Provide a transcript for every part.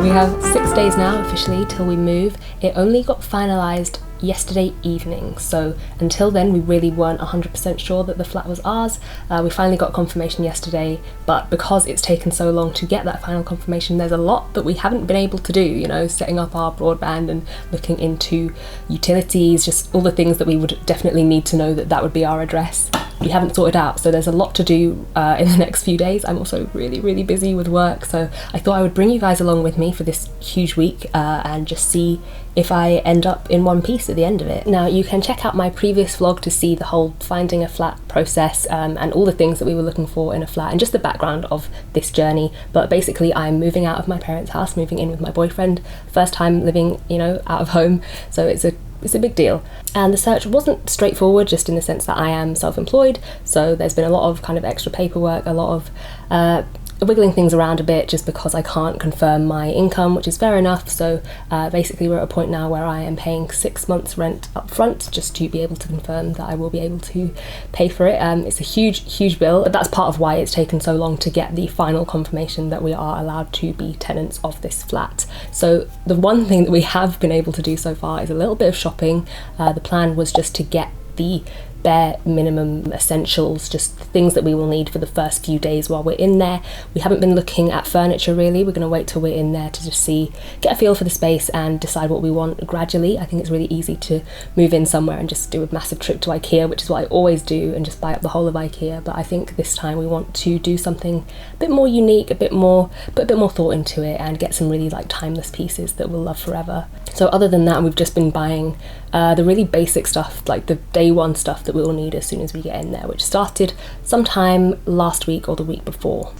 we have 6 days now officially till we move. It only got finalised yesterday evening, so until then we really weren't 100% sure that the flat was ours. We finally got confirmation yesterday, but because it's taken so long to get that final confirmation, there's a lot that we haven't been able to do, you know, setting up our broadband and looking into utilities, just all the things that we would definitely need to know that that would be our address. We haven't sorted out, so there's a lot to do in the next few days. I'm also really busy with work, so I thought I would bring you guys along with me for this huge week and just see if I end up in one piece at the end of it. Now, you can check out my previous vlog to see the whole finding a flat process and all the things that we were looking for in a flat and just the background of this journey. But basically, I'm moving out of my parents' house, moving in with my boyfriend, first time living, you know, out of home, so it's a big deal. And the search wasn't straightforward, just in the sense that I am self-employed, so there's been a lot of kind of extra paperwork, a lot of wiggling things around a bit just because I can't confirm my income, which is fair enough. So basically we're at a point now where I am paying 6 months rent up front just to be able to confirm that I will be able to pay for it. It's a huge bill, but that's part of why it's taken so long to get the final confirmation that we are allowed to be tenants of this flat. So the one thing that we have been able to do so far is a little bit of shopping. The plan was just to get the bare minimum essentials, just things that we will need for the first few days while we're in there. We haven't been looking at furniture really. We're going to wait till we're in there to just get a feel for the space and decide what we want gradually. I think it's really easy to move in somewhere and just do a massive trip to IKEA, which is what I always do, and just buy up the whole of IKEA. But I think this time we want to do something a bit more unique, put a bit more thought into it, and get some really like timeless pieces that we'll love forever. So other than that, we've just been buying the really basic stuff, like the day one stuff that we will need as soon as we get in there, which started sometime last week or the week before.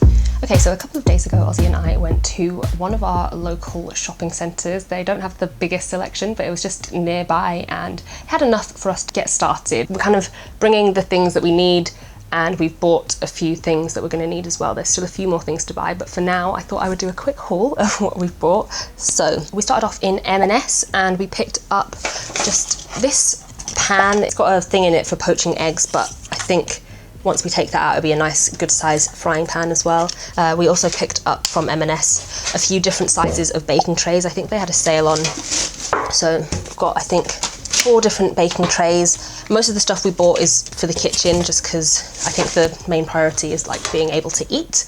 Okay, so a couple of days ago, Ozzy and I went to one of our local shopping centres. They don't have the biggest selection, but it was just nearby and had enough for us to get started. We're kind of bringing the things that we need, and we've bought a few things that we're going to need as well. There's still a few more things to buy, but for now I thought I would do a quick haul of what we've bought. So we started off in M&S and we picked up just this pan. It's got a thing in it for poaching eggs, but I think once we take that out, it'll be a nice good size frying pan as well. We also picked up from M&S a few different sizes of baking trays. I think they had a sale on, so we've got, I think, 4 different baking trays. Most of the stuff we bought is for the kitchen, just because I think the main priority is like being able to eat.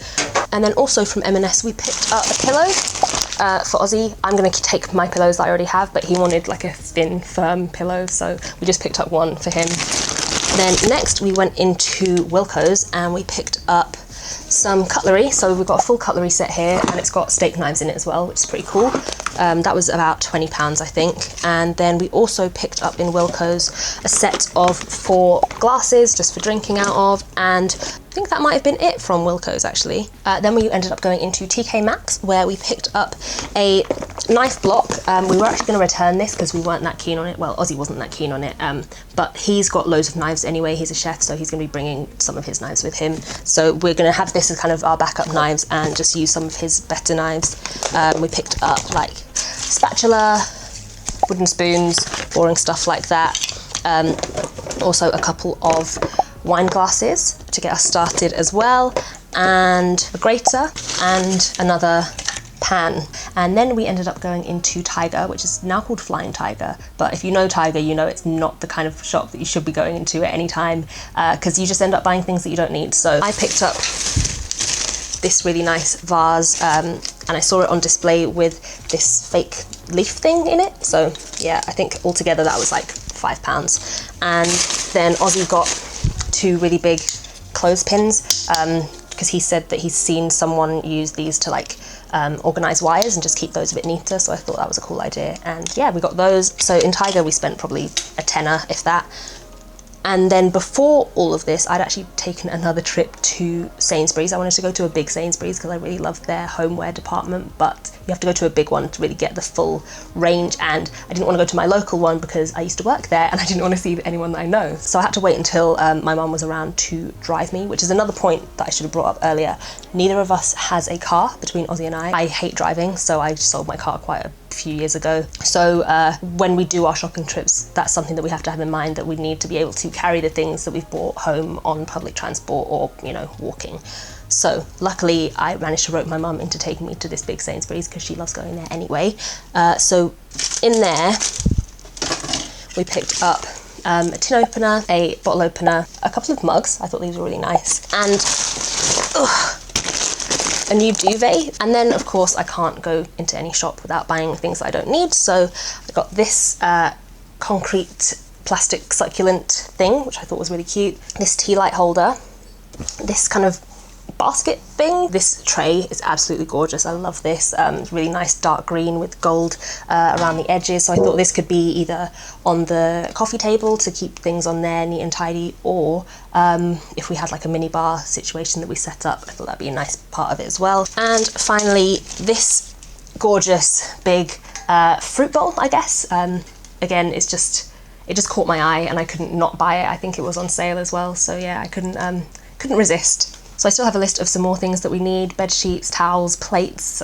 And then also from M&S we picked up a pillow for Ozzy. I'm going to take my pillows that I already have, but he wanted like a thin, firm pillow, so we just picked up one for him. Then next we went into Wilko's and we picked up some cutlery. So we've got a full cutlery set here, and it's got steak knives in it as well, which is pretty cool. That was about £20, I think. And then we also picked up in Wilko's a set of 4 glasses just for drinking out of, and I think that might have been it from Wilko's actually. Then we ended up going into TK Maxx, where we picked up a knife block. We were actually going to return this because we weren't that keen on it. Well, Ozzy wasn't that keen on it, but he's got loads of knives anyway. He's a chef, so he's going to be bringing some of his knives with him. So we're going to have this as kind of our backup knives and just use some of his better knives. We picked up like spatula, wooden spoons, boring stuff like that. Also a couple of wine glasses to get us started as well, and a grater and another pan. And then we ended up going into Tiger, which is now called Flying Tiger, but if you know Tiger, you know it's not the kind of shop that you should be going into at any time, because you just end up buying things that you don't need. So I picked up this really nice vase, and I saw it on display with this fake leaf thing in it, so yeah, I think altogether that was like £5. And then Ozzy got 2 really big clothespins, because he said that he's seen someone use these to like organise wires and just keep those a bit neater, so I thought that was a cool idea. And yeah, we got those. So in Tiger we spent probably a tenner, if that. And then before all of this, I'd actually taken another trip to Sainsbury's. I wanted to go to a big Sainsbury's because I really loved their homeware department, but you have to go to a big one to really get the full range, and I didn't want to go to my local one because I used to work there and I didn't want to see anyone that I know. So I had to wait until my mum was around to drive me, which is another point that I should have brought up earlier. Neither of us has a car between Ozzy and I. I hate driving, so I sold my car quite a few years ago. So when we do our shopping trips, that's something that we have to have in mind, that we need to be able to carry the things that we've brought home on public transport or, you know, walking. So luckily I managed to rope my mum into taking me to this big Sainsbury's because she loves going there anyway. So in there we picked up a tin opener, a bottle opener, a couple of mugs. I thought these were really nice, and a new duvet. And then of course I can't go into any shop without buying things that I don't need. So I got this concrete plastic succulent thing, which I thought was really cute. This tea light holder, this kind of basket thing. This tray is absolutely gorgeous. I love this. It's really nice dark green with gold around the edges. So I thought this could be either on the coffee table to keep things on there neat and tidy, or if we had like a mini bar situation that we set up, I thought that'd be a nice part of it as well. And finally, this gorgeous big fruit bowl, I guess. Again, it just caught my eye and I couldn't not buy it. I think it was on sale as well. So yeah, I couldn't resist. So I still have a list of some more things that we need: bed sheets, towels, plates,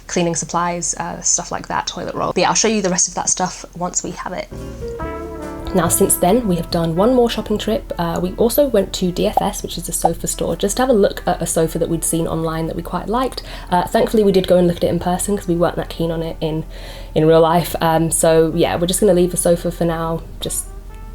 cleaning supplies, stuff like that, toilet roll. But yeah, I'll show you the rest of that stuff once we have it. Now, since then, we have done one more shopping trip. We also went to DFS, which is a sofa store, just to have a look at a sofa that we'd seen online that we quite liked. Thankfully, we did go and look at it in person because we weren't that keen on it in real life. So yeah, we're just going to leave the sofa for now, just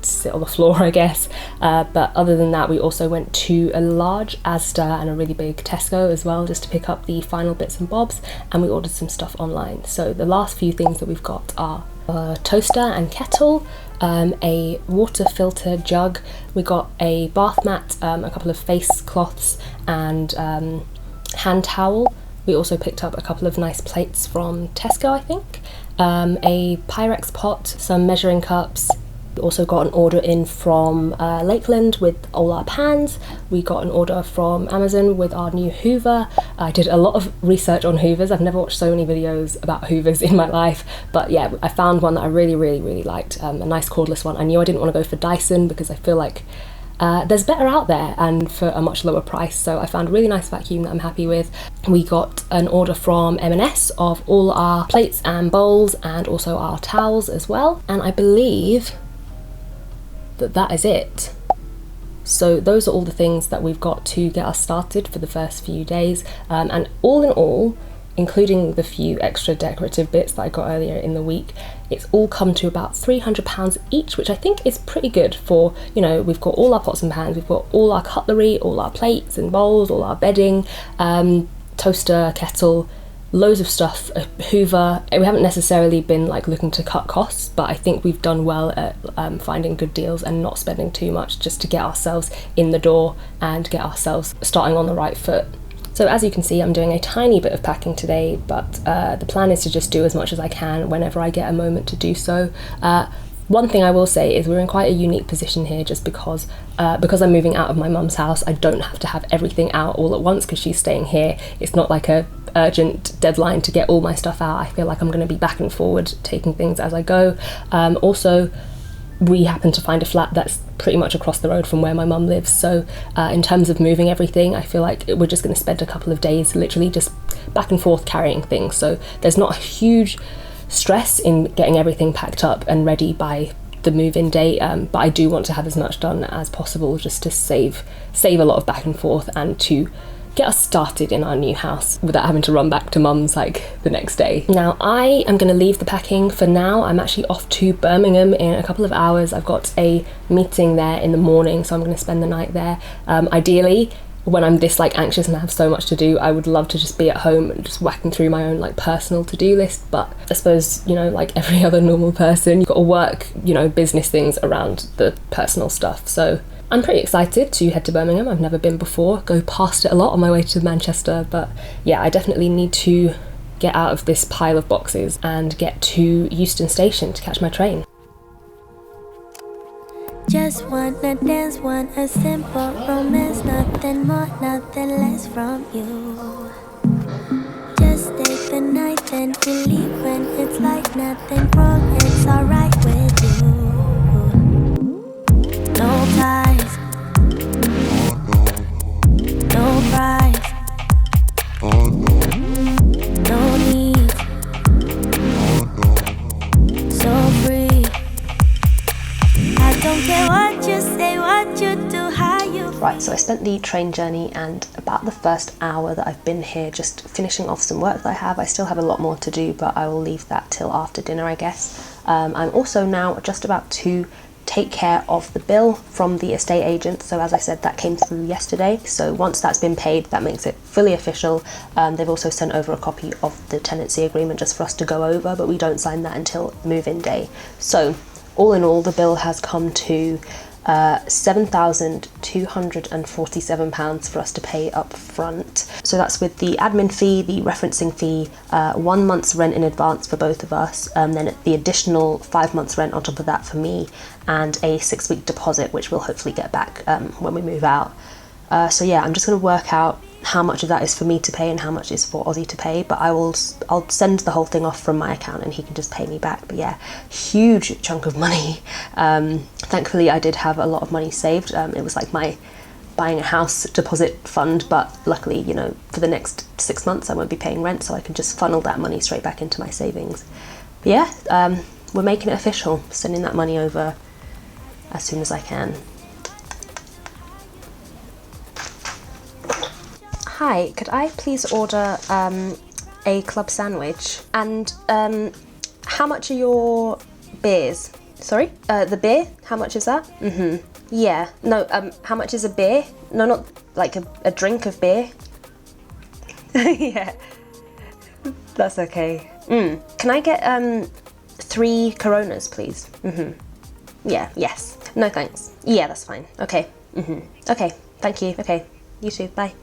sit on the floor, I guess. But other than that, we also went to a large Asda and a really big Tesco as well, just to pick up the final bits and bobs, and we ordered some stuff online. So the last few things that we've got are a toaster and kettle, a water filter jug, we got a bath mat, a couple of face cloths, and hand towel. We also picked up a couple of nice plates from Tesco, I think, a Pyrex pot, some measuring cups. We also got an order in from Lakeland with all our pans. We got an order from Amazon with our new Hoover. I did a lot of research on Hoovers. I've never watched so many videos about Hoovers in my life, but yeah, I found one that I really liked, a nice cordless one. I knew I didn't want to go for Dyson because I feel like there's better out there and for a much lower price, so I found a really nice vacuum that I'm happy with. We got an order from M&S of all our plates and bowls and also our towels as well, and I believe that is it. So those are all the things that we've got to get us started for the first few days, and all in all, including the few extra decorative bits that I got earlier in the week, it's all come to about £300 each, which I think is pretty good for, you know, we've got all our pots and pans, we've got all our cutlery, all our plates and bowls, all our bedding, toaster, kettle, loads of stuff, a Hoover. We haven't necessarily been like looking to cut costs, but I think we've done well at finding good deals and not spending too much, just to get ourselves in the door and get ourselves starting on the right foot. So as you can see, I'm doing a tiny bit of packing today, but the plan is to just do as much as I can whenever I get a moment to do so. One thing I will say is we're in quite a unique position here, just because I'm moving out of my mum's house. I don't have to have everything out all at once because she's staying here. It's not like a urgent deadline to get all my stuff out. I feel like I'm going to be back and forward taking things as I go. Also, we happen to find a flat that's pretty much across the road from where my mum lives, so in terms of moving everything, I feel like we're just going to spend a couple of days literally just back and forth carrying things, so there's not a huge stress in getting everything packed up and ready by the move-in date, but I do want to have as much done as possible just to save a lot of back and forth and to get us started in our new house without having to run back to mum's like the next day. Now I am going to leave the packing for now. I'm actually off to Birmingham in a couple of hours. I've got a meeting there in the morning, so I'm going to spend the night there. Ideally, when I'm this like anxious and I have so much to do, I would love to just be at home and just whacking through my own like personal to-do list, but I suppose, you know, like every other normal person, you've got to work, you know, business things around the personal stuff. So I'm pretty excited to head to Birmingham. I've never been before, go past it a lot on my way to Manchester, but yeah, I definitely need to get out of this pile of boxes and get to Euston Station to catch my train. Just wanna dance, want a simple romance, nothing more, nothing less from you. Just stay the night, then we leave when it's like nothing wrong, it's alright with you. No ties, no price, no need, so free. I don't care what you say, what you do, how you Right, so I spent the train journey and about the first hour that I've been here just finishing off some work that I have. I still have a lot more to do, but I will leave that till after dinner, I guess. I'm also now just about to take care of the bill from the estate agent. So as I said, that came through yesterday. So once that's been paid, that makes it fully official. They've also sent over a copy of the tenancy agreement just for us to go over, but we don't sign that until move-in day. So all in all, the bill has come to £7,247 for us to pay up front. So that's with the admin fee, the referencing fee, 1 month's rent in advance for both of us, then the additional 5 months rent on top of that for me, and a 6-week deposit, which we'll hopefully get back when we move out. So yeah, I'm just going to work out how much of that is for me to pay and how much is for Ozzy to pay, but I'll send the whole thing off from my account and he can just pay me back. But yeah, huge chunk of money. Thankfully I did have a lot of money saved. It was like my buying a house deposit fund, but luckily, you know, for the next 6 months I won't be paying rent, so I can just funnel that money straight back into my savings. But yeah, we're making it official, sending that money over as soon as I can. Hi, could I please order a club sandwich? And how much are your beers? Sorry? The beer? How much is that? Yeah. No, how much is a beer? No, not like a drink of beer. Yeah. That's okay. Can I get 3 Coronas, please? Yeah, yes. No thanks. Yeah, that's fine. Okay. Okay, thank you. Okay, you too. Bye.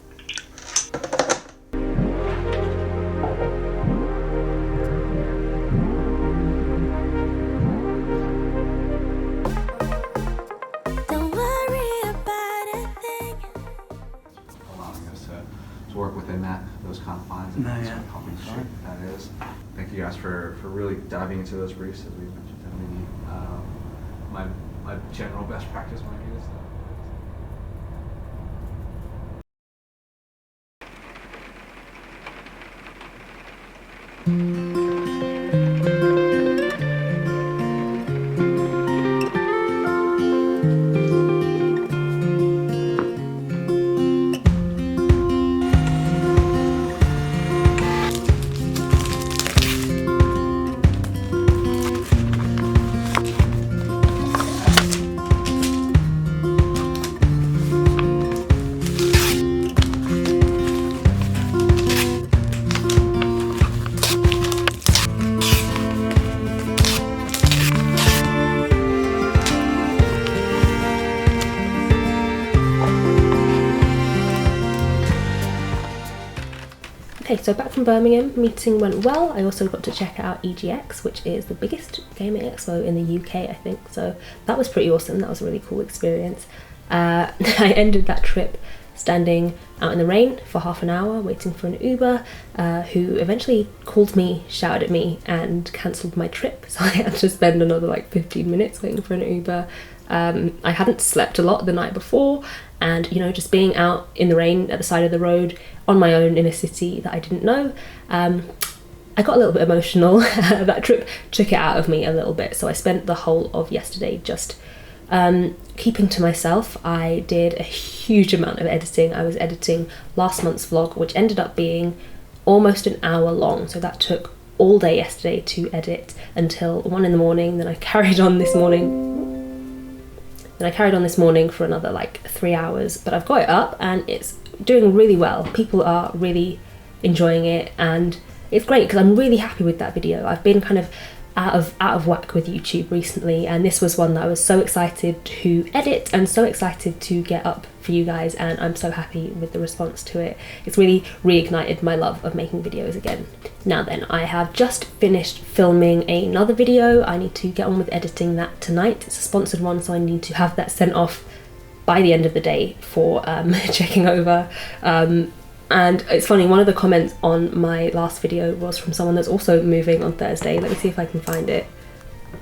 Work within those confines and how that is. Thank you guys for really diving into those briefs, as we mentioned. My general best practice might be this. Okay, so back from Birmingham, meeting went well. I also got to check out EGX, which is the biggest gaming expo in the UK, I think. So that was pretty awesome. That was a really cool experience. I ended that trip standing out in the rain for half an hour, waiting for an Uber, who eventually called me, shouted at me, and cancelled my trip. So I had to spend another like 15 minutes waiting for an Uber. I hadn't slept a lot the night before, and you know, just being out in the rain at the side of the road on my own in a city that I didn't know, I got a little bit emotional. That trip took it out of me a little bit, so I spent the whole of yesterday just keeping to myself. I did a huge amount of editing. I was editing last month's vlog, which ended up being almost an hour long, so that took all day yesterday to edit until 1 in the morning. Then I carried on this morning for another like 3 hours, but I've got it up and it's doing really well. People are really enjoying it and it's great because I'm really happy with that video. I've been kind of out of whack with YouTube recently, and this was one that I was so excited to edit and so excited to get up for you guys, and I'm so happy with the response to it. It's really reignited my love of making videos again. Now then, I have just finished filming another video. I need to get on with editing that tonight. It's a sponsored one, so I need to have that sent off by the end of the day for checking over. And it's funny, one of the comments on my last video was from someone that's also moving on Thursday. Let me see if I can find it.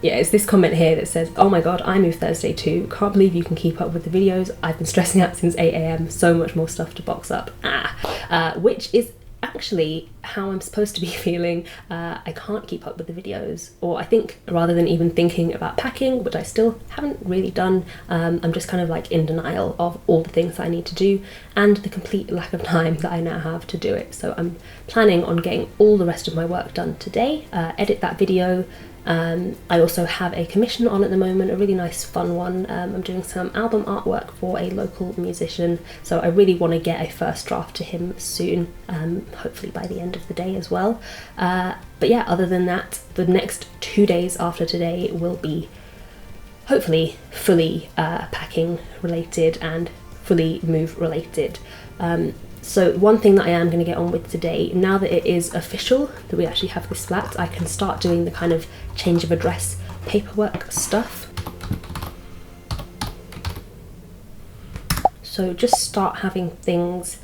Yeah, it's this comment here that says, "Oh my god, I move Thursday too. Can't believe you can keep up with the videos. I've been stressing out since 8 AM. So much more stuff to box up." Which is actually how I'm supposed to be feeling. I can't keep up with the videos, or I think rather than even thinking about packing, which I still haven't really done, I'm just kind of like in denial of all the things that I need to do and the complete lack of time that I now have to do it. So I'm planning on getting all the rest of my work done today, edit that video. I also have a commission on at the moment, a really nice fun one. I'm doing some album artwork for a local musician, so I really want to get a first draft to him soon, hopefully by the end of the day as well. But yeah, other than that, the next 2 days after today will be hopefully fully packing related and fully move related. So one thing that I am going to get on with today, now that it is official that we actually have this flat, I can start doing the kind of change of address paperwork stuff. So just start having things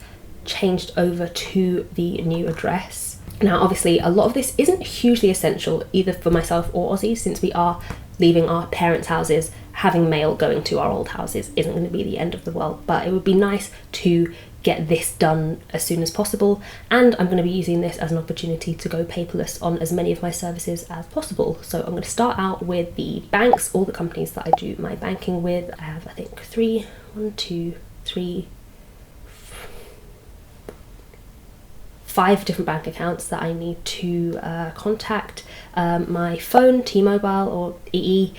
changed over to the new address. Now obviously a lot of this isn't hugely essential either for myself or Ozzy, since we are leaving our parents' houses. Having mail going to our old houses isn't going to be the end of the world, but it would be nice to get this done as soon as possible, and I'm going to be using this as an opportunity to go paperless on as many of my services as possible. So I'm going to start out with the banks, all the companies that I do my banking with. I have, I think, 5 different bank accounts that I need to contact. My phone, T-Mobile or EE,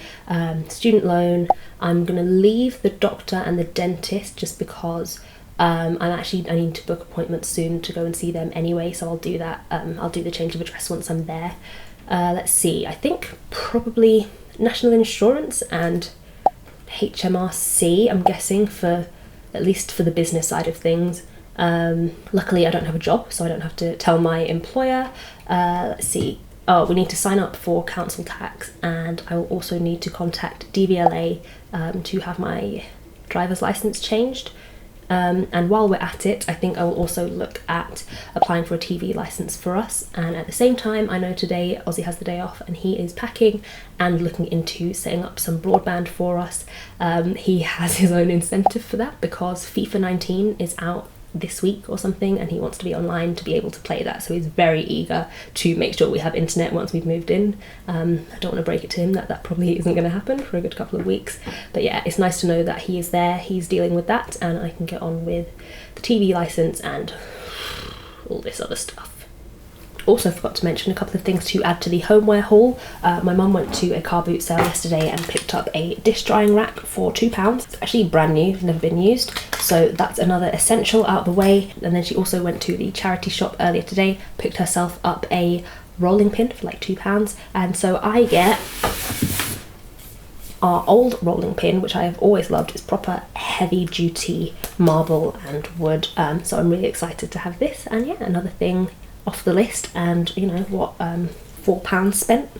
student loan. I'm going to leave the doctor and the dentist just because I need to book appointments soon to go and see them anyway, so I'll do that. I'll do the change of address once I'm there. Let's see, I think probably national insurance and HMRC, I'm guessing, for at least for the business side of things. Luckily I don't have a job, so I don't have to tell my employer. Let's see, oh, we need to sign up for council tax, and I will also need to contact DVLA to have my driver's license changed. And while we're at it, I think I will also look at applying for a TV license for us. And at the same time, I know today Ozzy has the day off and he is packing and looking into setting up some broadband for us. He has his own incentive for that because FIFA 19 is out this week or something, and he wants to be online to be able to play that, so he's very eager to make sure we have internet once we've moved in. I don't want to break it to him that probably isn't going to happen for a good couple of weeks, but yeah, it's nice to know that he is there, he's dealing with that, and I can get on with the TV license and all this other stuff. Also forgot to mention a couple of things to add to the homeware haul. My mum went to a car boot sale yesterday and picked up a dish drying rack for £2. It's actually brand new, never been used, so that's another essential out of the way. And then she also went to the charity shop earlier today, picked herself up a rolling pin for like £2, and so I get our old rolling pin, which I have always loved. It's proper heavy duty marble and wood, so I'm really excited to have this. And yeah, another thing off the list, and you know what, £4 spent.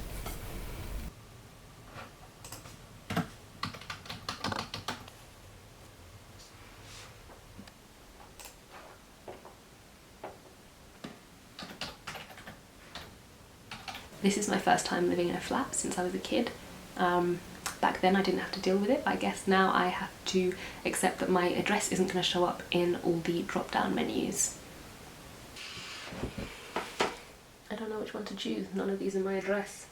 This is my first time living in a flat since I was a kid. Back then I didn't have to deal with it. I guess now I have to accept that my address isn't going to show up in all the drop-down menus. I don't know which one to choose. None of these are my address.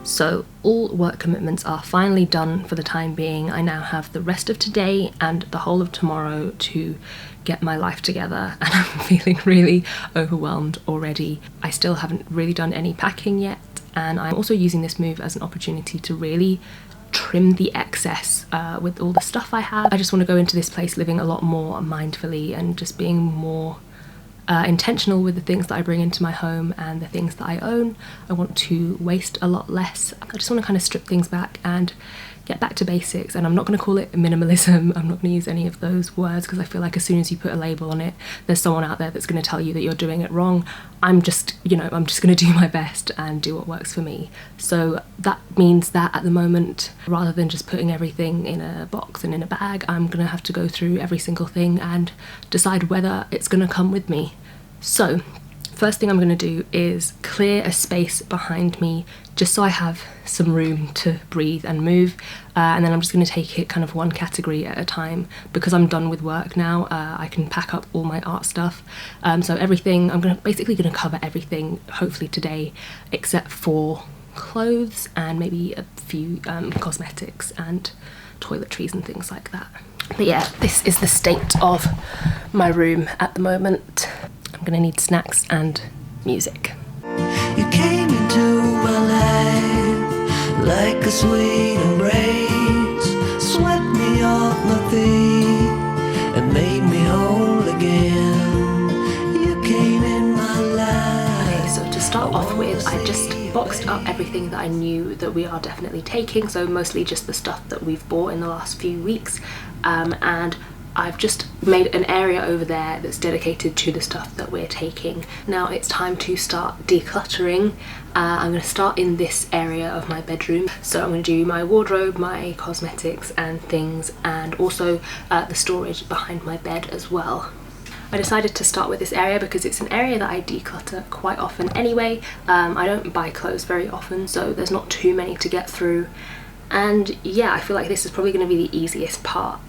So all work commitments are finally done for the time being. I now have the rest of today and the whole of tomorrow to get my life together, and I'm feeling really overwhelmed already. I still haven't really done any packing yet, and I'm also using this move as an opportunity to really trim the excess with all the stuff I have. I just want to go into this place living a lot more mindfully and just being more intentional with the things that I bring into my home and the things that I own. I want to waste a lot less. I just want to kind of strip things back and get back to basics. And I'm not going to call it minimalism, I'm not going to use any of those words, because I feel like as soon as you put a label on it, there's someone out there that's going to tell you that you're doing it wrong. I'm just going to do my best and do what works for me. So that means that at the moment, rather than just putting everything in a box and in a bag, I'm going to have to go through every single thing and decide whether it's going to come with me. So first thing I'm going to do is clear a space behind me, just so I have some room to breathe and move, and then I'm just going to take it kind of one category at a time, because I'm done with work now. I can pack up all my art stuff, so everything, I'm basically going to cover everything hopefully today, except for clothes and maybe a few cosmetics and toiletries and things like that. But yeah, this is the state of my room at the moment. I'm gonna need snacks and music. You came into my life like a sweet embrace, swept me off my feet and made me whole again. You came in my life. Okay, so to start off with, I just boxed up everything that I knew that we are definitely taking, so mostly just the stuff that we've bought in the last few weeks, and I've just made an area over there that's dedicated to the stuff that we're taking. Now it's time to start decluttering. I'm going to start in this area of my bedroom. So I'm going to do my wardrobe, my cosmetics and things, and also the storage behind my bed as well. I decided to start with this area because it's an area that I declutter quite often anyway. I don't buy clothes very often, so there's not too many to get through. And yeah, I feel like this is probably going to be the easiest part,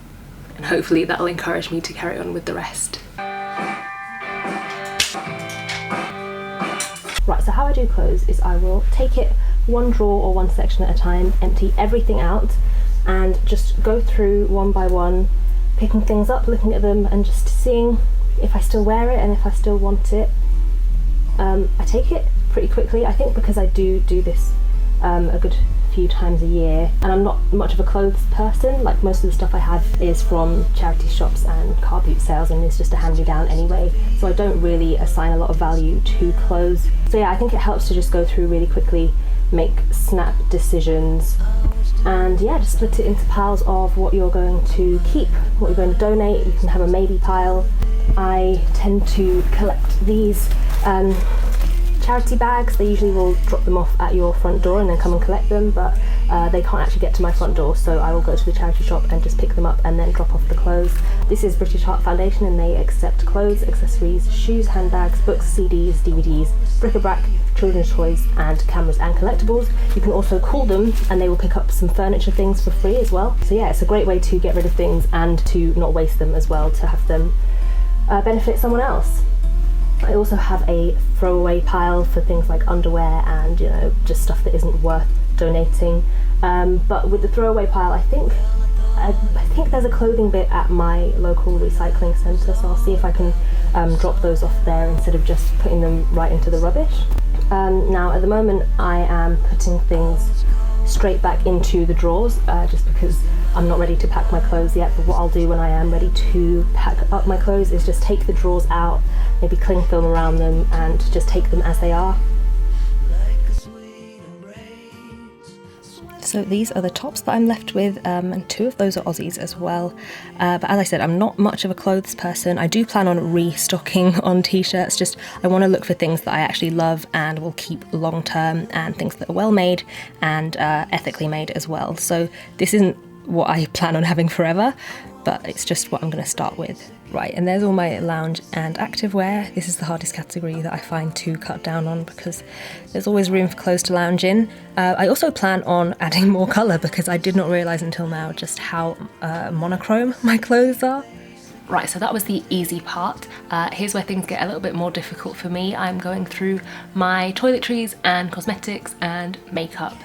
and hopefully that'll encourage me to carry on with the rest. Right, so how I do clothes is I will take it one drawer or one section at a time, empty everything out, and just go through one by one, picking things up, looking at them and just seeing if I still wear it and if I still want it. I take it pretty quickly, I think, because I do this a good few times a year, and I'm not much of a clothes person. Like, most of the stuff I have is from charity shops and car boot sales, and it's just a hand-me-down anyway, so I don't really assign a lot of value to clothes. So yeah, I think it helps to just go through really quickly, make snap decisions, and yeah, just split it into piles of what you're going to keep, what you're going to donate. You can have a maybe pile. I tend to collect these charity bags. They usually will drop them off at your front door and then come and collect them, but they can't actually get to my front door, so I will go to the charity shop and just pick them up and then drop off the clothes. This is British Heart Foundation, and they accept clothes, accessories, shoes, handbags, books, CDs, DVDs, bric-a-brac, children's toys and cameras and collectibles. You can also call them and they will pick up some furniture things for free as well. So yeah, it's a great way to get rid of things and to not waste them as well, to have them benefit someone else. I also have a throwaway pile for things like underwear and, you know, just stuff that isn't worth donating. But with the throwaway pile, I think there's a clothing bit at my local recycling centre, so I'll see if I can drop those off there instead of just putting them right into the rubbish. Now at the moment I am putting things straight back into the drawers, just because I'm not ready to pack my clothes yet. But what I'll do when I am ready to pack up my clothes is just take the drawers out, maybe cling film around them, and just take them as they are. So these are the tops that I'm left with, and two of those are Aussies as well. But as I said, I'm not much of a clothes person. I do plan on restocking on t-shirts. Just I want to look for things that I actually love and will keep long term, and things that are well made and ethically made as well. So this isn't what I plan on having forever, but it's just what I'm going to start with. Right, and there's all my lounge and activewear. This is the hardest category that I find to cut down on, because there's always room for clothes to lounge in. I also plan on adding more colour, because I did not realise until now just how monochrome my clothes are. Right, so that was the easy part. Here's where things get a little bit more difficult for me. I'm going through my toiletries and cosmetics and makeup,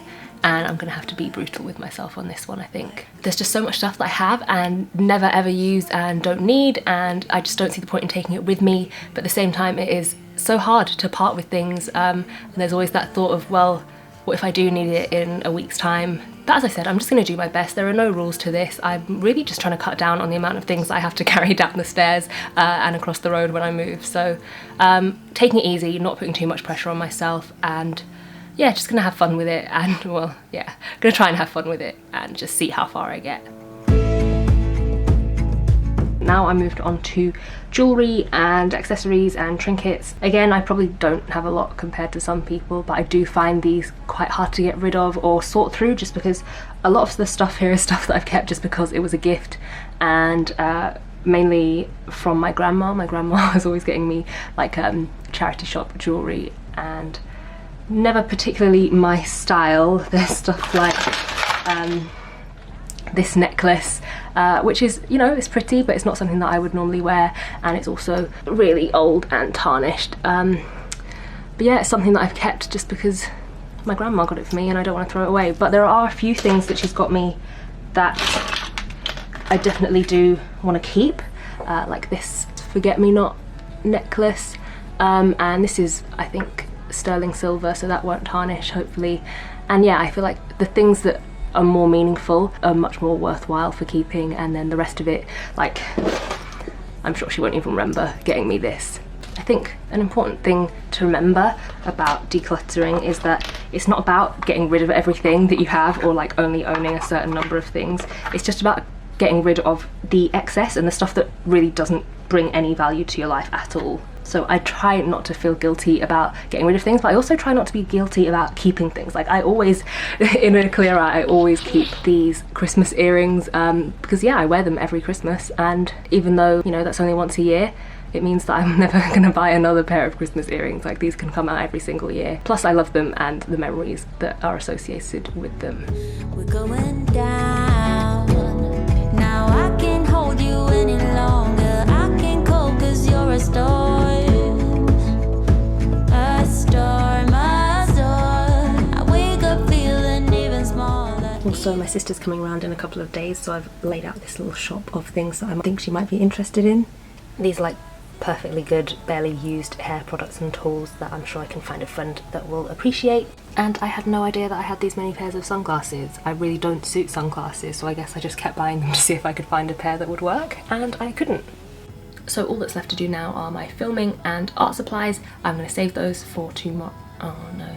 and I'm gonna have to be brutal with myself on this one, I think. There's just so much stuff that I have and never ever use and don't need, and I just don't see the point in taking it with me. But at the same time, it is so hard to part with things, and there's always that thought of, well, what if I do need it in a week's time? But as I said, I'm just gonna do my best. There are no rules to this. I'm really just trying to cut down on the amount of things I have to carry down the stairs and across the road when I move. So taking it easy, not putting too much pressure on myself, and yeah, just gonna have fun with it, and well, yeah, gonna try and have fun with it and just see how far I get. Now I moved on to jewellery and accessories and trinkets. Again, I probably don't have a lot compared to some people, but I do find these quite hard to get rid of or sort through, just because a lot of the stuff here is stuff that I've kept just because it was a gift, and mainly from my grandma. My grandma was always getting me like charity shop jewellery, and never particularly my style. There's stuff like this necklace, which is, you know, it's pretty, but it's not something that I would normally wear, and it's also really old and tarnished. But yeah, it's something that I've kept just because my grandma got it for me and I don't want to throw it away. But there are a few things that she's got me that I definitely do want to keep, like this forget-me-not necklace, and this is, I think, sterling silver, so that won't tarnish, hopefully. And yeah, I feel like the things that are more meaningful are much more worthwhile for keeping, and then the rest of it, like, I'm sure she won't even remember getting me this. I think an important thing to remember about decluttering is that it's not about getting rid of everything that you have or like only owning a certain number of things. It's just about getting rid of the excess and the stuff that really doesn't bring any value to your life at all. So I try not to feel guilty about getting rid of things, but I also try not to be guilty about keeping things. Like, I always, in a clear eye, I always keep these Christmas earrings, because yeah, I wear them every Christmas, and even though, you know, that's only once a year, it means that I'm never gonna buy another pair of Christmas earrings. Like, these can come out every single year. Plus I love them and the memories that are associated with them. We're going down. Now I can't hold you any longer. I can't cope 'cause you're a star. Also, my sister's coming around in a couple of days, so I've laid out this little shop of things that I think she might be interested in. These are like perfectly good, barely used hair products and tools that I'm sure I can find a friend that will appreciate. And I had no idea that I had these many pairs of sunglasses. I really don't suit sunglasses, so I guess I just kept buying them to see if I could find a pair that would work, and I couldn't. So all that's left to do now are my filming and art supplies. I'm going to save those for tomorrow. Oh no.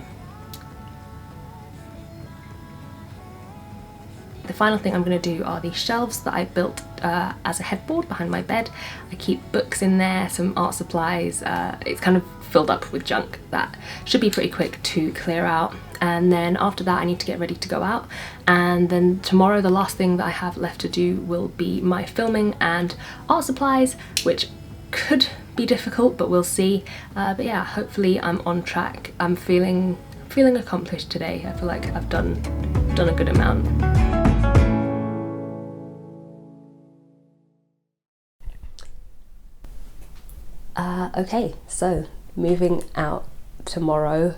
The final thing I'm going to do are these shelves that I built as a headboard behind my bed. I keep books in there, some art supplies. It's kind of filled up with junk that should be pretty quick to clear out. And then after that I need to get ready to go out. And then tomorrow the last thing that I have left to do will be my filming and art supplies, which could be difficult, but we'll see. But yeah, hopefully I'm on track. I'm feeling accomplished today. I feel like I've done a good amount. Okay, so moving out tomorrow,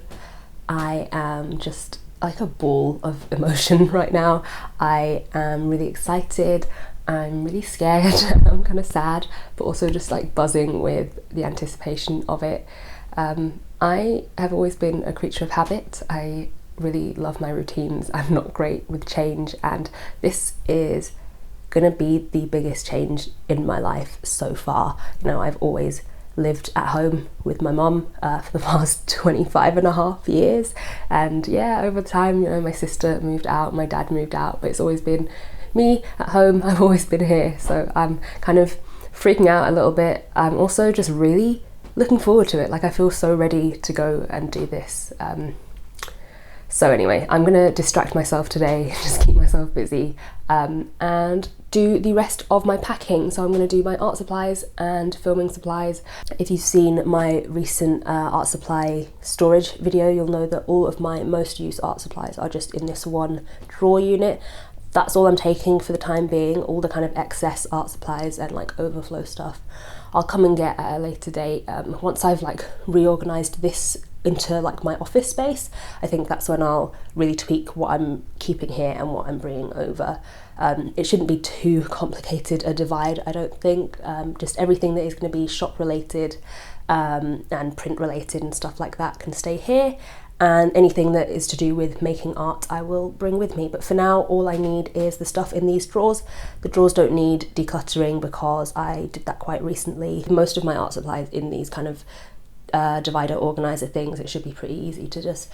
I am just like a ball of emotion right now. I am really excited, I'm really scared, I'm kind of sad, but also just like buzzing with the anticipation of it. I have always been a creature of habit. I really love my routines. I'm not great with change, and this is gonna be the biggest change in my life so far. You know, I've always lived at home with my mum for the past 25 and a half years, and yeah, over time, you know, my sister moved out, my dad moved out, but it's always been me at home. I've always been here, so I'm kind of freaking out a little bit. I'm also just really looking forward to it. Like, I feel so ready to go and do this. So anyway, I'm gonna distract myself today, just keep myself busy, and do the rest of my packing. So I'm gonna do my art supplies and filming supplies. If you've seen my recent art supply storage video, you'll know that all of my most used art supplies are just in this one drawer unit. That's all I'm taking for the time being. All the kind of excess art supplies and like overflow stuff I'll come and get at a later date. Once I've like reorganized this into like my office space, I think that's when I'll really tweak what I'm keeping here and what I'm bringing over. It shouldn't be too complicated a divide, I don't think. Just everything that is going to be shop related and print related and stuff like that can stay here, and anything that is to do with making art I will bring with me. But for now, all I need is the stuff in these drawers. The drawers don't need decluttering because I did that quite recently. Most of my art supplies in these kind of divider organizer things. It should be pretty easy to just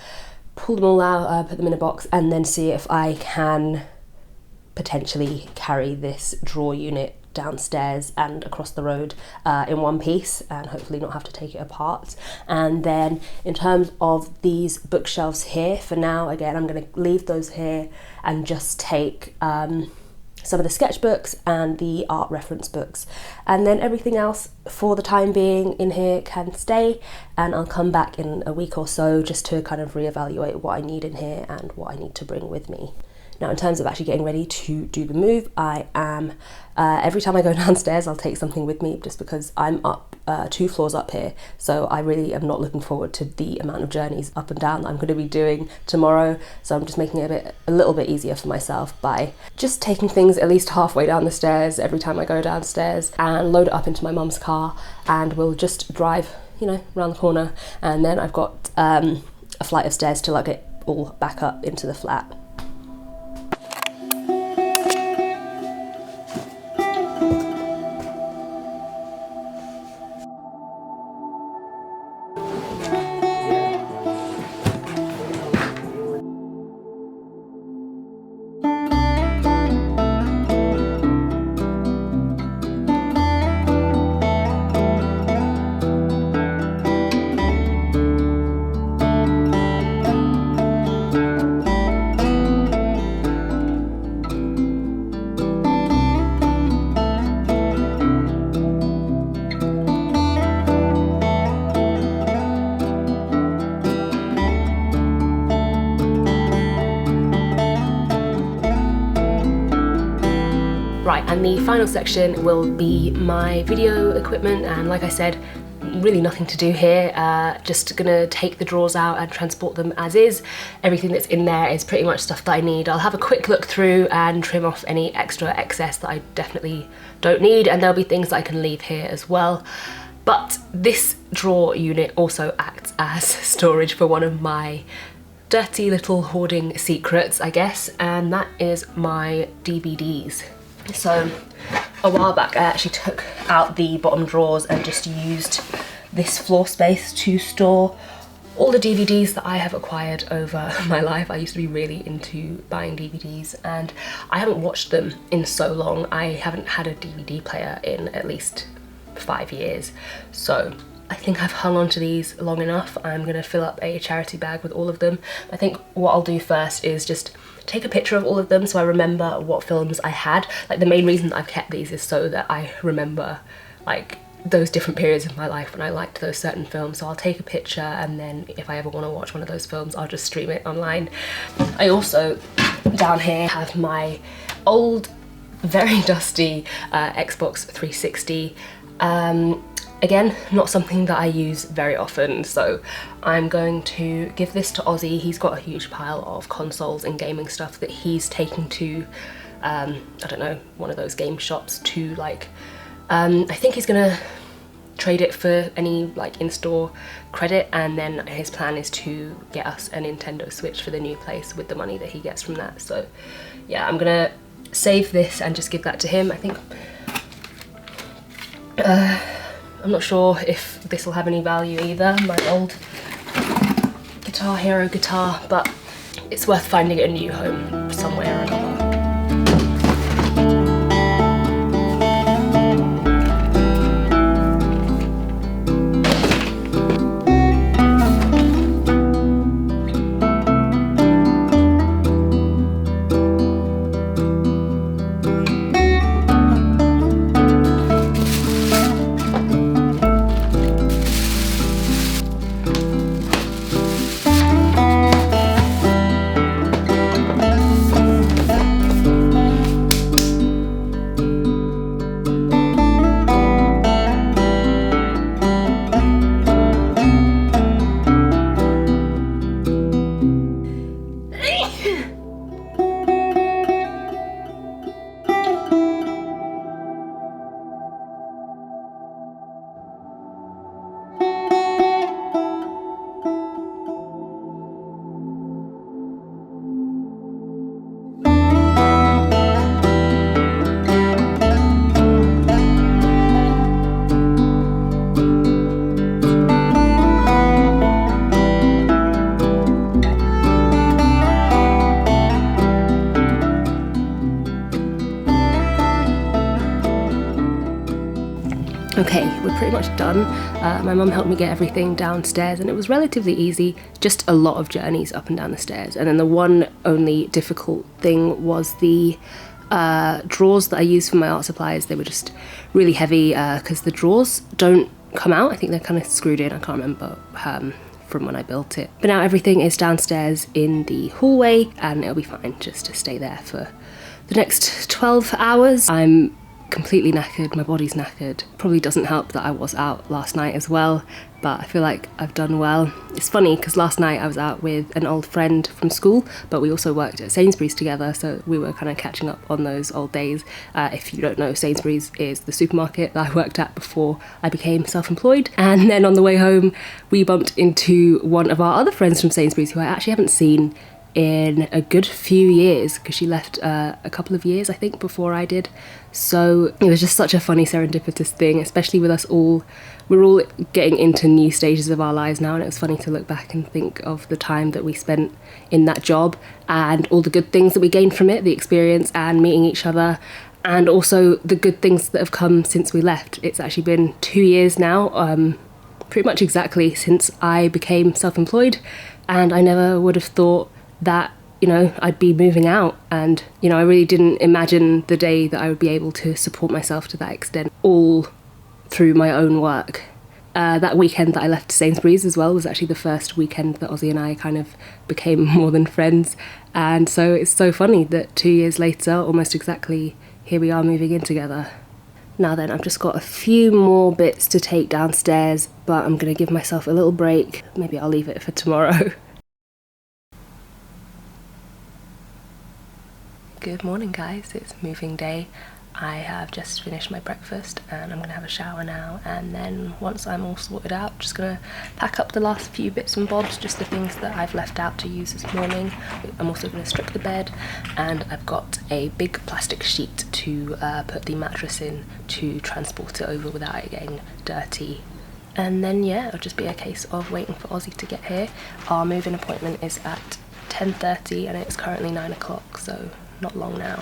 pull them all out, put them in a box, and then see if I can potentially carry this drawer unit downstairs and across the road in one piece, and hopefully not have to take it apart. And then in terms of these bookshelves here, for now, again, I'm going to leave those here and just take some of the sketchbooks and the art reference books, and then everything else for the time being in here can stay, and I'll come back in a week or so just to kind of reevaluate what I need in here and what I need to bring with me. Now, in terms of actually getting ready to do the move, I am, every time I go downstairs, I'll take something with me just because I'm up 2 floors up here. So I really am not looking forward to the amount of journeys up and down that I'm going to be doing tomorrow. So I'm just making it a little bit easier for myself by just taking things at least halfway down the stairs every time I go downstairs and load it up into my mum's car, and we'll just drive, you know, around the corner. And then I've got a flight of stairs to lug it all back up into the flat. Right, and the final section will be my video equipment, and like I said, really nothing to do here, just gonna take the drawers out and transport them as is. Everything that's in there is pretty much stuff that I need. I'll have a quick look through and trim off any extra excess that I definitely don't need, and there'll be things that I can leave here as well. But this drawer unit also acts as storage for one of my dirty little hoarding secrets, I guess, and that is my DVDs. So a while back I actually took out the bottom drawers and just used this floor space to store all the DVDs that I have acquired over my life. I used to be really into buying DVDs, and I haven't watched them in so long. I haven't had a DVD player in at least 5 years, so I think I've hung on to these long enough. I'm gonna fill up a charity bag with all of them. I think what I'll do first is just take a picture of all of them so I remember what films I had. Like, the main reason I've kept these is so that I remember like those different periods of my life when I liked those certain films. So I'll take a picture, and then if I ever want to watch one of those films, I'll just stream it online. I also, down here, have my old, very dusty Xbox 360. Again, not something that I use very often, so I'm going to give this to Ozzy. He's got a huge pile of consoles and gaming stuff that he's taken to, I don't know, one of those game shops to like, I think he's gonna trade it for any like in-store credit, and then his plan is to get us a Nintendo Switch for the new place with the money that he gets from that. So yeah, I'm gonna save this and just give that to him. I think, I'm not sure if this will have any value either, my old Guitar Hero guitar, but it's worth finding a new home somewhere or another. Okay, we're pretty much done. My mum helped me get everything downstairs and it was relatively easy, just a lot of journeys up and down the stairs. And then the one only difficult thing was the drawers that I used for my art supplies. They were just really heavy because the drawers don't come out. I think they're kind of screwed in, I can't remember from when I built it. But now everything is downstairs in the hallway and it'll be fine just to stay there for the next 12 hours. I'm completely knackered, my body's knackered. Probably doesn't help that I was out last night as well, but I feel like I've done well. It's funny because last night I was out with an old friend from school, but we also worked at Sainsbury's together, so we were kind of catching up on those old days. If you don't know, Sainsbury's is the supermarket that I worked at before I became self-employed. And then on the way home, we bumped into one of our other friends from Sainsbury's who I actually haven't seen in a good few years because she left a couple of years I think before I did. So it was just such a funny serendipitous thing, especially with us all. We're all getting into new stages of our lives now, and it was funny to look back and think of the time that we spent in that job and all the good things that we gained from it, the experience and meeting each other, and also the good things that have come since we left. It's actually been 2 years now, pretty much exactly since I became self-employed, and I never would have thought that, you know, I'd be moving out. And, you know, I really didn't imagine the day that I would be able to support myself to that extent, all through my own work. That weekend that I left Sainsbury's as well was actually the first weekend that Ozzy and I kind of became more than friends. And so it's so funny that 2 years later, almost exactly, here we are moving in together. Now then, I've just got a few more bits to take downstairs, but I'm going to give myself a little break. Maybe I'll leave it for tomorrow. Good morning guys, it's moving day. I have just finished my breakfast and I'm gonna have a shower now, and then once I'm all sorted out, just gonna pack up the last few bits and bobs, just the things that I've left out to use this morning. I'm also gonna strip the bed, and I've got a big plastic sheet to put the mattress in to transport it over without it getting dirty. And then yeah, it'll just be a case of waiting for Ozzy to get here. Our move-in appointment is at 10:30 and it's currently 9 o'clock, so not long now.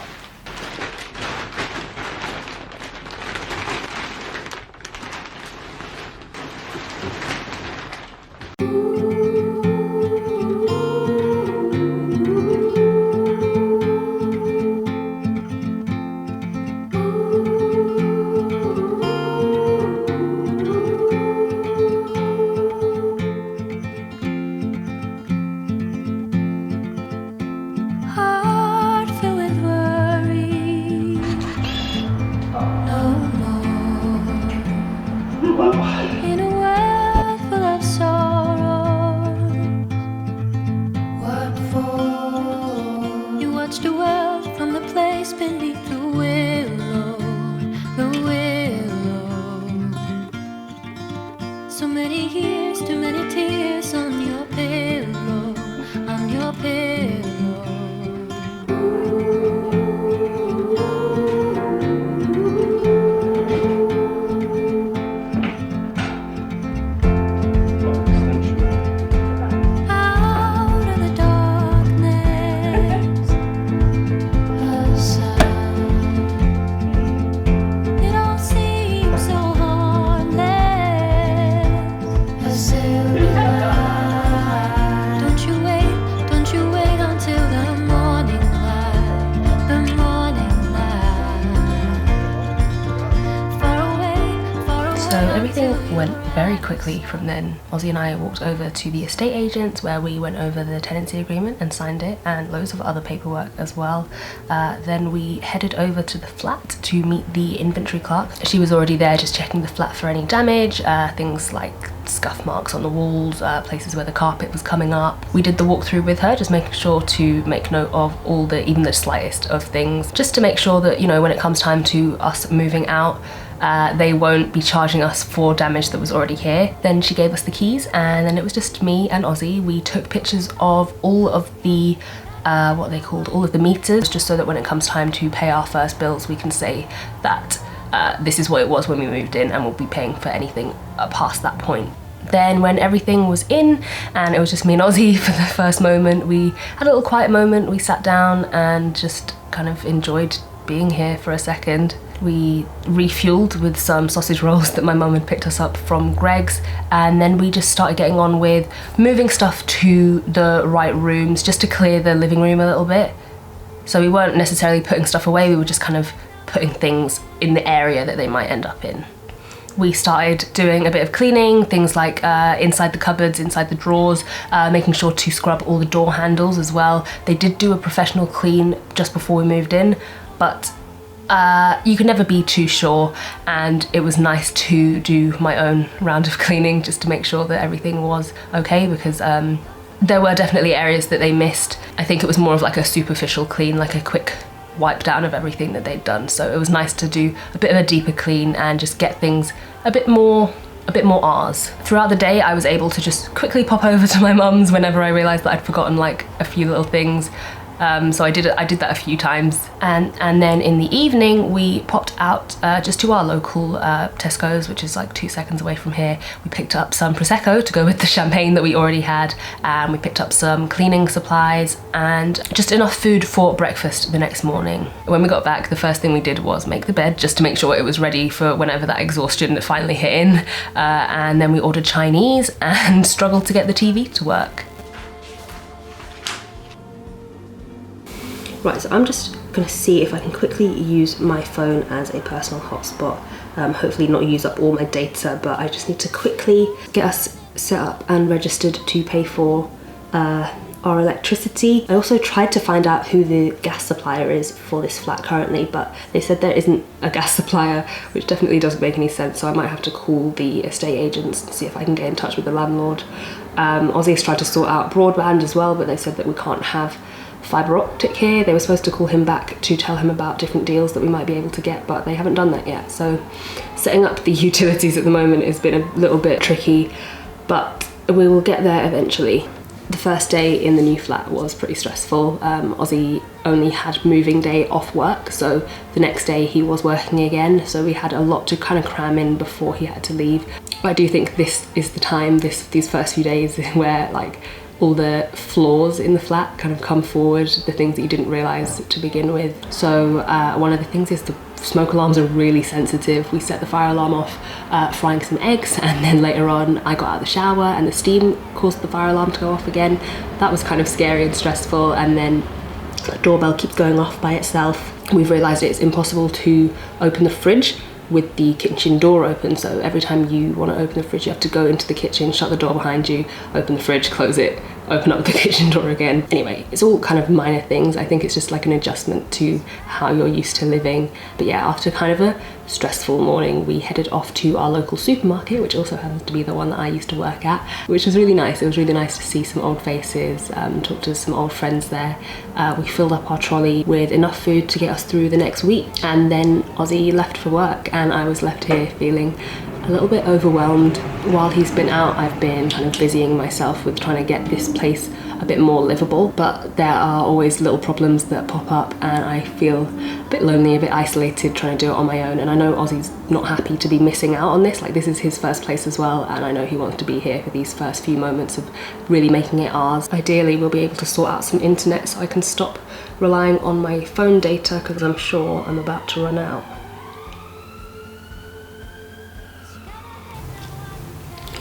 Went very quickly from then. Ozzy and I walked over to the estate agents where we went over the tenancy agreement and signed it, and loads of other paperwork as well. Then we headed over to the flat to meet the inventory clerk. She was already there just checking the flat for any damage, things like scuff marks on the walls, places where the carpet was coming up. We did the walkthrough with her, just making sure to make note of all the, even the slightest of things, just to make sure that, you know, when it comes time to us moving out, they won't be charging us for damage that was already here. Then she gave us the keys, and then it was just me and Ozzy. We took pictures of all of the what they called, all of the meters, just so that when it comes time to pay our first bills, we can say that this is what it was when we moved in, and we'll be paying for anything past that point. Then when everything was in and it was just me and Ozzy for the first moment, we had a little quiet moment. We sat down and just kind of enjoyed being here for a second. We refueled with some sausage rolls that my mum had picked us up from Greg's, and then we just started getting on with moving stuff to the right rooms just to clear the living room a little bit. So we weren't necessarily putting stuff away, we were just kind of putting things in the area that they might end up in. We started doing a bit of cleaning, things like inside the cupboards, inside the drawers, making sure to scrub all the door handles as well. They did do a professional clean just before we moved in, but you can never be too sure, and it was nice to do my own round of cleaning just to make sure that everything was okay, because there were definitely areas that they missed. I think it was more of like a superficial clean, like a quick wipe down of everything that they'd done. So it was nice to do a bit of a deeper clean and just get things a bit more ours. Throughout the day, I was able to just quickly pop over to my mum's whenever I realised that I'd forgotten like a few little things. So I did that a few times, and then in the evening we popped out just to our local Tesco's, which is like 2 seconds away from here. We picked up some Prosecco to go with the champagne that we already had, and we picked up some cleaning supplies and just enough food for breakfast the next morning. When we got back, the first thing we did was make the bed just to make sure it was ready for whenever that exhaustion finally hit in, and then we ordered Chinese and struggled to get the TV to work. Right, so I'm just going to see if I can quickly use my phone as a personal hotspot. Hopefully not use up all my data, but I just need to quickly get us set up and registered to pay for our electricity. I also tried to find out who the gas supplier is for this flat currently, but they said there isn't a gas supplier, which definitely doesn't make any sense, so I might have to call the estate agents and see if I can get in touch with the landlord. Ozzy's tried to sort out broadband as well, but they said that we can't have fibre optic here. They were supposed to call him back to tell him about different deals that we might be able to get, but they haven't done that yet. So setting up the utilities at the moment has been a little bit tricky, but we will get there eventually. The first day in the new flat was pretty stressful. Ozzy only had moving day off work, so the next day he was working again, so we had a lot to kind of cram in before he had to leave. I do think this is the time, these first few days, where like all the flaws in the flat kind of come forward, the things that you didn't realise to begin with. So one of the things is the smoke alarms are really sensitive. We set the fire alarm off frying some eggs, and then later on I got out of the shower and the steam caused the fire alarm to go off again. That was kind of scary and stressful, and then the doorbell keeps going off by itself. We've realised it's impossible to open the fridge with the kitchen door open, so every time you want to open the fridge you have to go into the kitchen, shut the door behind you, open the fridge, close it, open up the kitchen door again. Anyway, it's all kind of minor things. I think it's just like an adjustment to how you're used to living. But yeah, after kind of a stressful morning, we headed off to our local supermarket, which also happens to be the one that I used to work at, which was really nice. It was really nice to see some old faces, talk to some old friends there. We filled up our trolley with enough food to get us through the next week, and then Ozzy left for work and I was left here feeling a little bit overwhelmed. While he's been out, I've been kind of busying myself with trying to get this place a bit more livable, but there are always little problems that pop up and I feel a bit lonely, a bit isolated trying to do it on my own. And I know Ozzy's not happy to be missing out on this, like this is his first place as well, and I know he wants to be here for these first few moments of really making it ours. Ideally we'll be able to sort out some internet so I can stop relying on my phone data, because I'm sure I'm about to run out.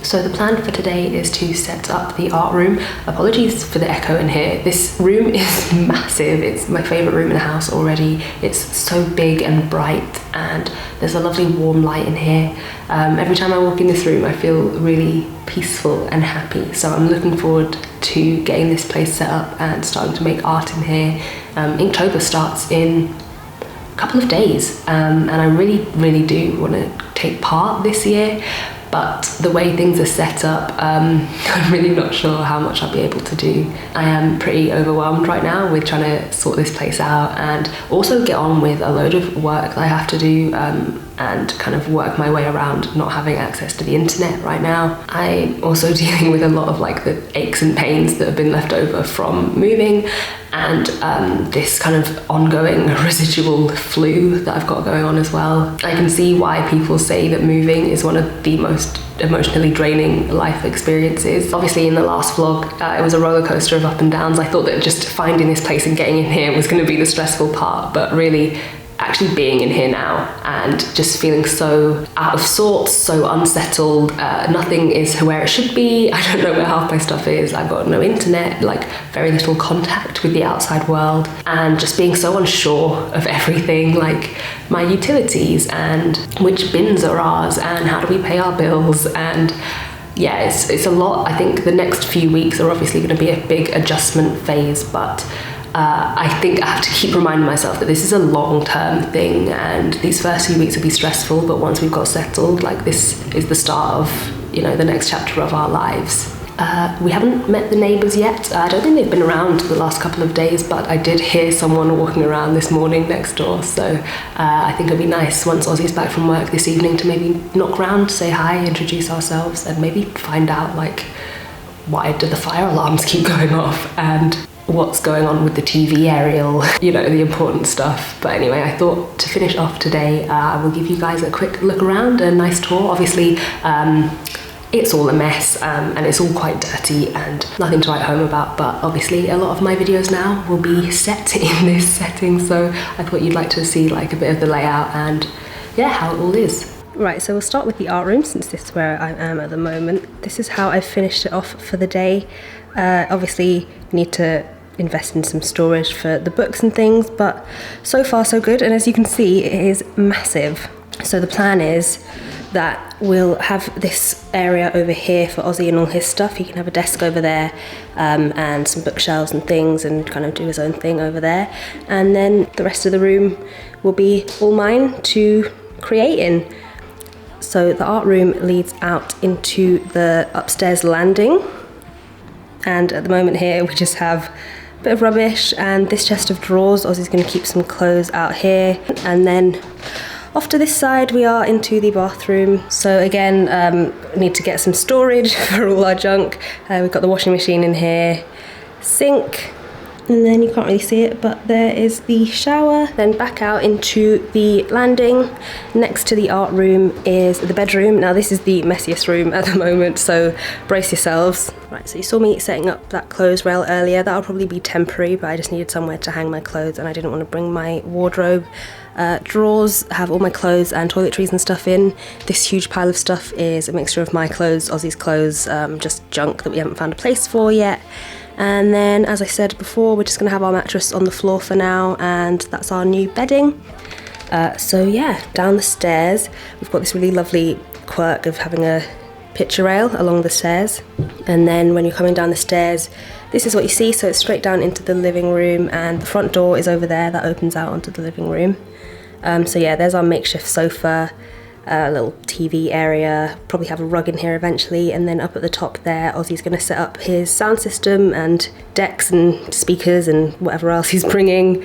So the plan for today is to set up the art room. Apologies for the echo in here. This room is massive. It's my favourite room in the house already. It's so big and bright, and there's a lovely warm light in here. Every time I walk in this room I feel really peaceful and happy, so I'm looking forward to getting this place set up and starting to make art in here. Inktober starts in a couple of days, and I really do want to take part this year. But the way things are set up, I'm really not sure how much I'll be able to do. I am pretty overwhelmed right now with trying to sort this place out and also get on with a load of work that I have to do, and kind of work my way around not having access to the internet right now. I'm also dealing with a lot of like the aches and pains that have been left over from moving, and this kind of ongoing residual flu that I've got going on as well. I can see why people say that moving is one of the most emotionally draining life experiences. Obviously in the last vlog it was a roller coaster of up and downs. I thought that just finding this place and getting in here was going to be the stressful part, but really actually being in here now and just feeling so out of sorts, so unsettled. Nothing is where it should be. I don't know where half my stuff is. I've got no internet, like very little contact with the outside world, and just being so unsure of everything, like my utilities and which bins are ours and how do we pay our bills. And yeah, it's a lot. I think the next few weeks are obviously going to be a big adjustment phase, but I think I have to keep reminding myself that this is a long-term thing, and these first few weeks will be stressful, but once we've got settled, like, this is the start of, you know, the next chapter of our lives. We haven't met the neighbours yet. I don't think they've been around the last couple of days, but I did hear someone walking around this morning next door, so I think it'll be nice once Ozzy's back from work this evening to maybe knock round, say hi, introduce ourselves, and maybe find out, like, why do the fire alarms keep going off, and what's going on with the TV aerial, you know, the important stuff. But anyway, I thought to finish off today, I will give you guys a quick look around, a nice tour. Obviously, it's all a mess, and it's all quite dirty and nothing to write home about, but obviously a lot of my videos now will be set in this setting, so I thought you'd like to see like a bit of the layout and yeah, how it all is. Right, so we'll start with the art room, since this is where I am at the moment. This is how I've finished it off for the day. Obviously, you need to invest in some storage for the books and things, but so far so good, and as you can see, it is massive. So the plan is that we'll have this area over here for Ozzy and all his stuff. He can have a desk over there, and some bookshelves and things, and kind of do his own thing over there. And then the rest of the room will be all mine to create in. So the art room leads out into the upstairs landing. And at the moment here, we just have a bit of rubbish and this chest of drawers. Ozzy's going to keep some clothes out here. And then off to this side, we are into the bathroom. So again, need to get some storage for all our junk. We've got the washing machine in here, sink, and then you can't really see it, but there is the shower. Then back out into the landing. Next to the art room is the bedroom. Now this is the messiest room at the moment, so brace yourselves. Right, so you saw me setting up that clothes rail earlier. That'll probably be temporary, but I just needed somewhere to hang my clothes and I didn't want to bring my wardrobe. Drawers have all my clothes and toiletries and stuff in. This huge pile of stuff is a mixture of my clothes, Ozzy's clothes, just junk that we haven't found a place for yet. And then, as I said before, we're just going to have our mattress on the floor for now, and that's our new bedding. So yeah, down the stairs, we've got this really lovely quirk of having a picture rail along the stairs. And then when you're coming down the stairs, this is what you see. So it's straight down into the living room, and the front door is over there that opens out onto the living room. So yeah, there's our makeshift sofa, a little TV area, probably have a rug in here eventually, and then up at the top there, Ozzy's going to set up his sound system and decks and speakers and whatever else he's bringing.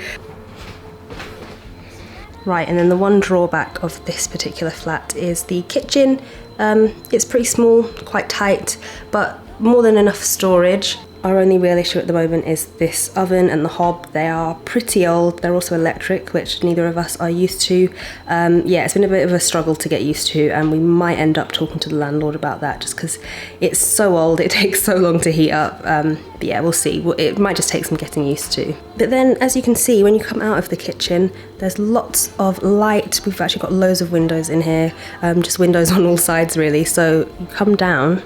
Right, and then the one drawback of this particular flat is the kitchen. It's pretty small, quite tight, but more than enough storage. Our only real issue at the moment is this oven and the hob. They are pretty old. They're also electric, which neither of us are used to. Yeah, it's been a bit of a struggle to get used to, and we might end up talking to the landlord about that just because it's so old, it takes so long to heat up. But yeah, we'll see. It might just take some getting used to. But then, as you can see, when you come out of the kitchen, there's lots of light. We've actually got loads of windows in here, just windows on all sides really. So you come down,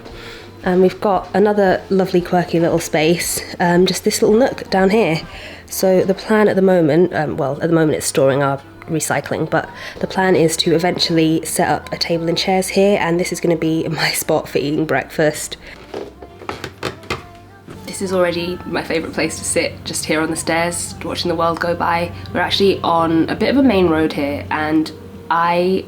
and we've got another lovely quirky little space, just this little nook down here. So the plan at the moment, well, at the moment it's storing our recycling, but the plan is to eventually set up a table and chairs here, and this is going to be my spot for eating breakfast. This is already my favourite place to sit, just here on the stairs, watching the world go by. We're actually on a bit of a main road here, and I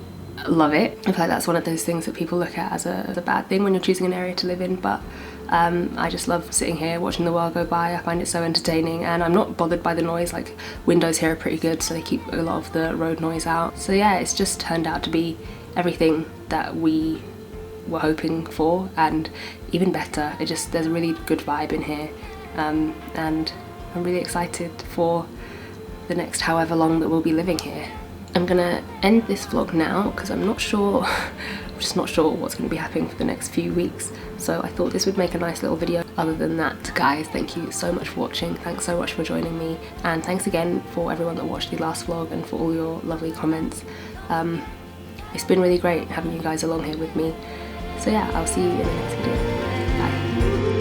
love it. I feel like that's one of those things that people look at as a bad thing when you're choosing an area to live in, but I just love sitting here watching the world go by. I find it so entertaining, and I'm not bothered by the noise. Like, windows here are pretty good, so they keep a lot of the road noise out. So yeah, it's just turned out to be everything that we were hoping for, and even better. There's a really good vibe in here, and I'm really excited for the next however long that we'll be living here. I'm gonna end this vlog now because I'm not sure, I'm just not sure what's going to be happening for the next few weeks. So I thought this would make a nice little video. Other than that, guys, thank you so much for watching. Thanks so much for joining me, and thanks again for everyone that watched the last vlog and for all your lovely comments. It's been really great having you guys along here with me. So yeah, I'll see you in the next video. Bye.